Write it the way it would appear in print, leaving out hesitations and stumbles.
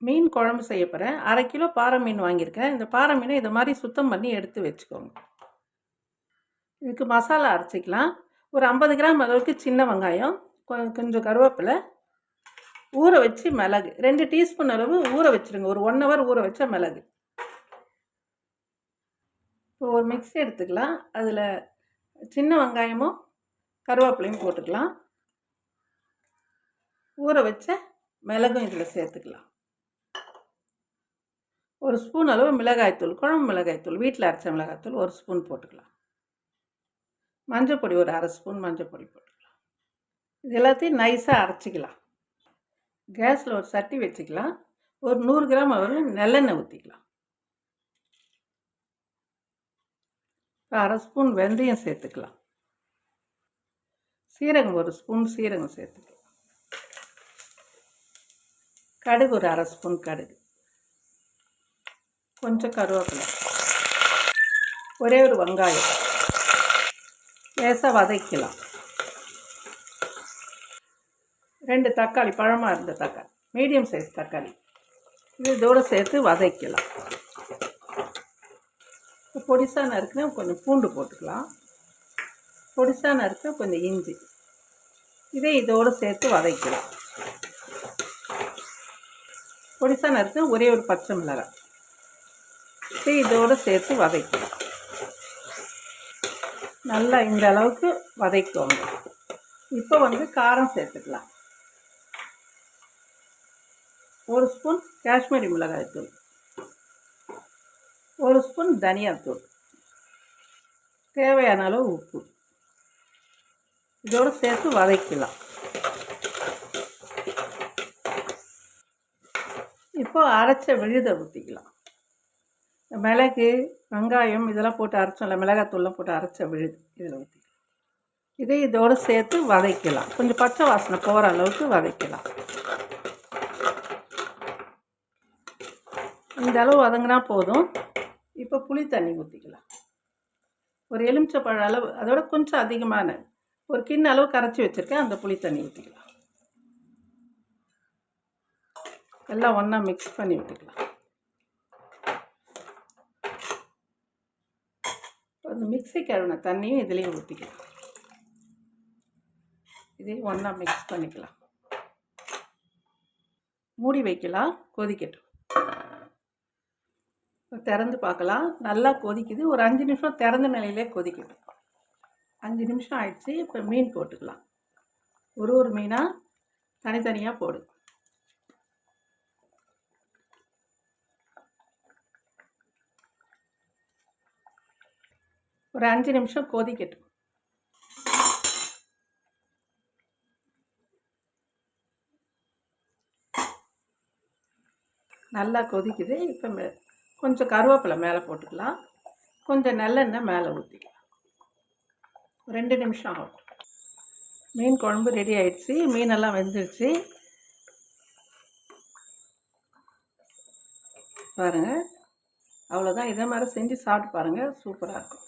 மீன் குழம்பு செய்ய போகிறேன். 1/2 கிலோ பாறை மீன் வாங்கியிருக்கேன். இந்த பாறை மீனை இதை மாதிரி சுத்தம் பண்ணி எடுத்து வச்சுக்கோங்க. இதுக்கு மசாலா அரைச்சிக்கலாம். ஒரு 50 கிராம் அளவுக்கு சின்ன வெங்காயம், கொஞ்சம் கருவேப்பிலை, ஊற வச்சு மிளகு, 2 டீஸ்பூன் அளவு ஊற வச்சுருங்க. ஒரு 1 ஹவர் ஊற வச்ச மிளகு. இப்போ ஒரு மிக்ஸி எடுத்துக்கலாம். அதில் சின்ன வெங்காயமும் கருவேப்பிலையும் போட்டுக்கலாம். ஊற வச்ச மிளகும் இதில் சேர்த்துக்கலாம். ஒரு ஸ்பூன் அளவு மிளகாய்த்தூள், குழம்பு மிளகாய்த்தூள், வீட்டில் அரைச்ச மிளகாய்த்தூள் 1 ஸ்பூன் போட்டுக்கலாம். மஞ்சள் பொடி ஒரு 1/2 ஸ்பூன் மஞ்சள் பொடி போட்டுக்கலாம். இது எல்லாத்தையும் நைஸாக அரைச்சிக்கலாம். கேஸில் ஒரு சட்டி வச்சுக்கலாம். ஒரு 100 கிராம் அளவு நல்லெண்ணெய் ஊற்றிக்கலாம். 1/2 ஸ்பூன் வெந்தயம் சேர்த்துக்கலாம். சீரகம் 1 ஸ்பூன் சீரகம் சேர்த்துக்கலாம். கடுகு ஒரு 1/2 ஸ்பூன் கடுகு, கொஞ்சம் கருவேப்பிலை, ஒரே ஒரு வெங்காயம் லேசாக வதக்கலாம். 2 தக்காளி, பழமாக இருந்த தக்காளி, மீடியம் சைஸ் தக்காளி, இதோடு சேர்த்து வதக்கலாம். பொடிசாக நறுக்குனா கொஞ்சம் பூண்டு போட்டுக்கலாம். பொடிசாக நறுக்குனா கொஞ்சம் இஞ்சி, இதோடு சேர்த்து வதக்கலாம். பொடிசாக நறுக்குனா ஒரே ஒரு பச்சை மிளகாய், இதோடு சேர்த்து வதக்கலாம். நல்லா இந்த அளவுக்கு வதக்குவோங்க. இப்போ காரம் சேர்த்துக்கலாம். 1 ஸ்பூன் காஷ்மீரி மிளகாய்த்தூள், 1 ஸ்பூன் தனியாத்தூள், தேவையான அளவு உப்பு, இதோடு சேர்த்து வதக்கலாம். இப்போ அரைச்ச விழுதை ஊற்றிக்கலாம். மிளகு, வெங்காயம் இதெல்லாம் போட்டு அரைச்சோம்ல, மிளகாத்தூள்லாம் போட்டு அரைச்ச விழுது இதில் ஊற்றிக்கலாம். இதோடு சேர்த்து வதக்கலாம். கொஞ்சம் பச்சை வாசனை போகிற அளவுக்கு வதக்கலாம். இந்த அளவு வதங்கினா போதும். இப்போ புளி தண்ணி ஊற்றிக்கலாம். ஒரு எலுமிச்சைப்பழ அளவு, அதோட கொஞ்சம் அதிகமான ஒரு கிண்ண அளவு கரைச்சி வச்சுருக்கேன். அந்த புளி தண்ணி ஊற்றிக்கலாம். எல்லாம் ஒன்றா மிக்ஸ் பண்ணி விட்டுக்கலாம். அந்த மிக்ஸி கழுவின தண்ணியும் இதுலேயும் ஊற்றிக்கலாம். இதையும் ஒன்றா மிக்ஸ் பண்ணிக்கலாம். மூடி வைக்கலாம், கொதிக்கட்டும். திறந்து பார்க்கலாம். நல்லா கொதிக்குது. ஒரு 5 நிமிஷம் திறந்த நிலையிலே கொதிக்கட்டும். 5 நிமிஷம் ஆயிடுச்சு. இப்போ மீன் போட்டுக்கலாம். ஒரு மீனாக தனித்தனியாக போடு. ஒரு 5 நிமிஷம் கொதிக்கட்டும். நல்லா கொதிக்குது. இப்போ கொஞ்சம் கருவேப்பிலை மேலே போட்டுக்கலாம். கொஞ்சம் நல்லெண்ணெய் மேலே ஊற்றிக்கலாம். 2 நிமிஷம் ஆகும். மீன் குழம்பு ரெடி ஆயிடுச்சு. மீனெல்லாம் வெந்துடுச்சு பாருங்கள். அவ்வளோதான். இதே மாதிரி செஞ்சு சாப்பிட்டு பாருங்கள். சூப்பராக இருக்கும்.